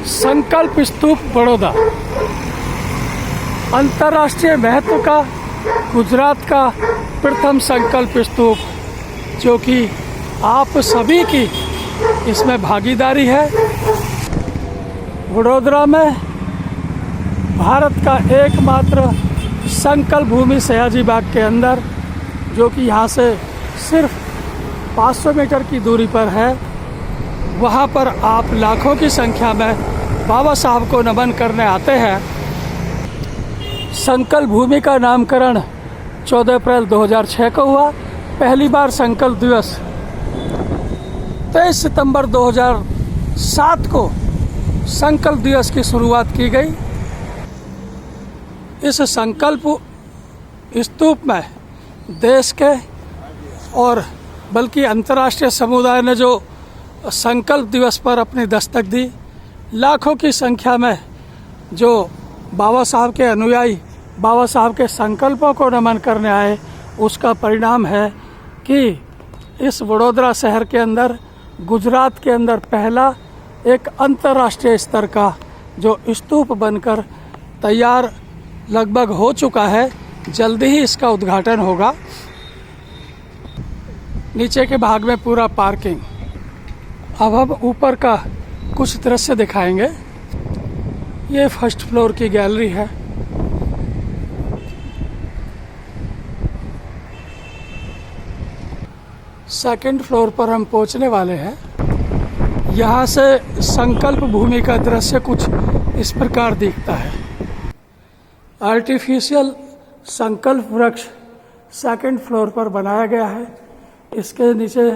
संकल्प स्तूप बड़ौदा अंतर्राष्ट्रीय महत्व का गुजरात का प्रथम संकल्प स्तूप, जो कि आप सभी की इसमें भागीदारी है। वडोदरा में भारत का एकमात्र संकल्प भूमि सयाजी बाग के अंदर, जो कि यहाँ से सिर्फ 500 मीटर की दूरी पर है, वहाँ पर आप लाखों की संख्या में बाबा साहब को नमन करने आते हैं। संकल्प भूमि का नामकरण 14 अप्रैल 2006 को हुआ। पहली बार संकल्प दिवस 23 सितंबर 2007 को संकल्प दिवस की शुरुआत की गई। इस संकल्प स्तूप में देश के और बल्कि अंतर्राष्ट्रीय समुदाय ने जो संकल्प दिवस पर अपनी दस्तक दी, लाखों की संख्या में जो बाबा साहब के अनुयायी बाबा साहब के संकल्पों को नमन करने आए, उसका परिणाम है कि इस वडोदरा शहर के अंदर, गुजरात के अंदर पहला एक अंतर्राष्ट्रीय स्तर का जो स्तूप बनकर तैयार लगभग हो चुका है। जल्दी ही इसका उद्घाटन होगा। नीचे के भाग में पूरा पार्किंग। अब हम ऊपर का कुछ दृश्य दिखाएंगे। ये फर्स्ट फ्लोर की गैलरी है। सेकंड फ्लोर पर हम पहुंचने वाले हैं। यहाँ से संकल्प भूमि का दृश्य कुछ इस प्रकार दिखता है। आर्टिफिशियल संकल्प वृक्ष सेकंड फ्लोर पर बनाया गया है। इसके नीचे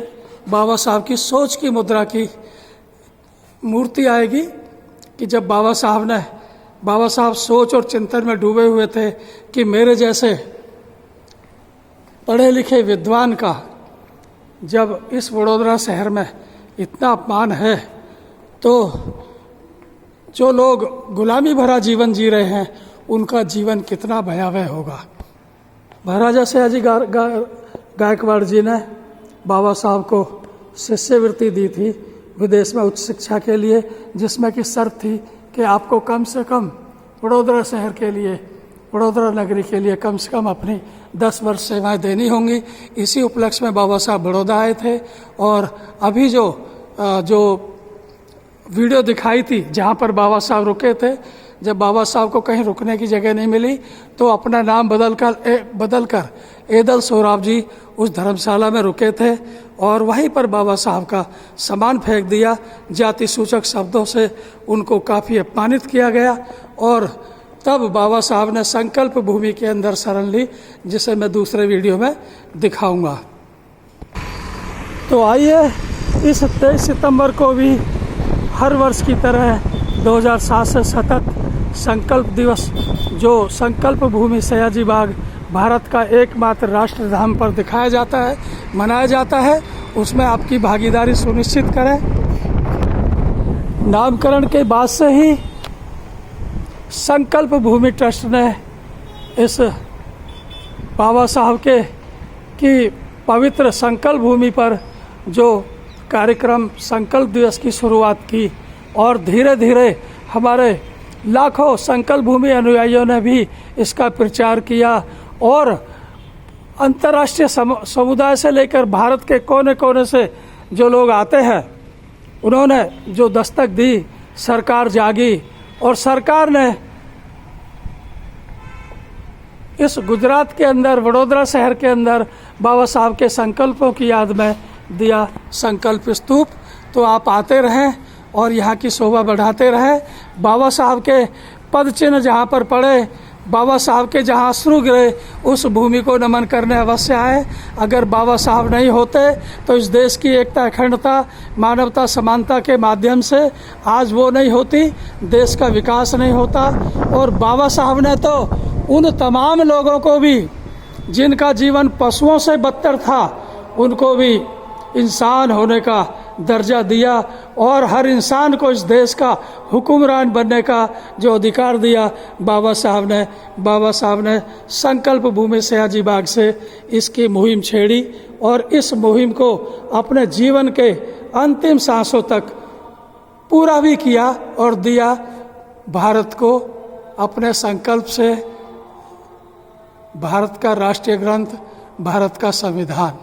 बाबा साहब की सोच की मुद्रा की मूर्ति आएगी कि जब बाबा साहब सोच और चिंतन में डूबे हुए थे कि मेरे जैसे पढ़े लिखे विद्वान का जब इस वडोदरा शहर में इतना अपमान है, तो जो लोग गुलामी भरा जीवन जी रहे हैं उनका जीवन कितना भयावह होगा। महाराजा सयाजी गायकवाड़ जी ने बाबा साहब को शिष्यवृत्ति दी थी विदेश में उच्च शिक्षा के लिए, जिसमें कि शर्त थी कि आपको कम से कम वडोदरा शहर के लिए, वडोदरा नगरी के लिए कम से कम अपनी 10 वर्ष सेवाएं देनी होंगी। इसी उपलक्ष्य में बाबा साहब बड़ौदा आए थे। और अभी जो वीडियो दिखाई थी जहां पर बाबा साहब रुके थे, जब बाबा साहब को कहीं रुकने की जगह नहीं मिली तो अपना नाम बदलकर एदल सोहराब जी उस धर्मशाला में रुके थे और वहीं पर बाबा साहब का सामान फेंक दिया। जाति सूचक शब्दों से उनको काफ़ी अपमानित किया गया और तब बाबा साहब ने संकल्प भूमि के अंदर शरण ली, जिसे मैं दूसरे वीडियो में दिखाऊंगा। तो आइए इस 23 सितंबर को भी हर वर्ष की तरह 2007 से सतत संकल्प दिवस, जो संकल्प भूमि सयाजी बाग भारत का एकमात्र राष्ट्रधाम पर दिखाया जाता है, मनाया जाता है, उसमें आपकी भागीदारी सुनिश्चित करें। नामकरण के बाद से ही संकल्प भूमि ट्रस्ट ने इस बाबा साहब की पवित्र संकल्प भूमि पर जो कार्यक्रम संकल्प दिवस की शुरुआत की और धीरे धीरे हमारे लाखों संकल्प भूमि अनुयायियों ने भी इसका प्रचार किया और अंतर्राष्ट्रीय समुदाय से लेकर भारत के कोने कोने से जो लोग आते हैं, उन्होंने जो दस्तक दी, सरकार जागी और सरकार ने इस गुजरात के अंदर, वडोदरा शहर के अंदर बाबा साहब के संकल्पों की याद में दिया संकल्प स्तूप। तो आप आते रहें और यहाँ की शोभा बढ़ाते रहें। बाबा साहब के पद चिन्ह जहाँ पर पड़े, बाबा साहब के जहाँ अश्रु गिरे, उस भूमि को नमन करने अवश्य आए। अगर बाबा साहब नहीं होते तो इस देश की एकता, अखंडता, मानवता, समानता के माध्यम से आज वो नहीं होती, देश का विकास नहीं होता। और बाबा साहब ने तो उन तमाम लोगों को भी जिनका जीवन पशुओं से बदतर था, उनको भी इंसान होने का दर्जा दिया और हर इंसान को इस देश का हुक्मरान बनने का जो अधिकार दिया बाबा साहब ने संकल्प भूमि सयाजी बाग से इसकी मुहिम छेड़ी और इस मुहिम को अपने जीवन के अंतिम सांसों तक पूरा भी किया और दिया भारत को अपने संकल्प से, भारत का राष्ट्रीय ग्रंथ, भारत का संविधान।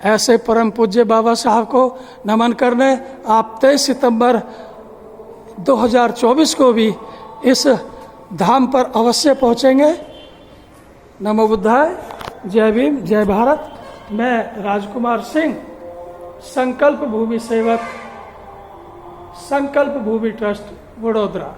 ऐसे परम पूज्य बाबा साहब को नमन करने आप 23 सितंबर 2024 को भी इस धाम पर अवश्य पहुंचेंगे। नमो बुद्धाय, जय भीम, जय भारत। मैं राजकुमार सिंह, संकल्प भूमि सेवक, संकल्प भूमि ट्रस्ट, वडोदरा।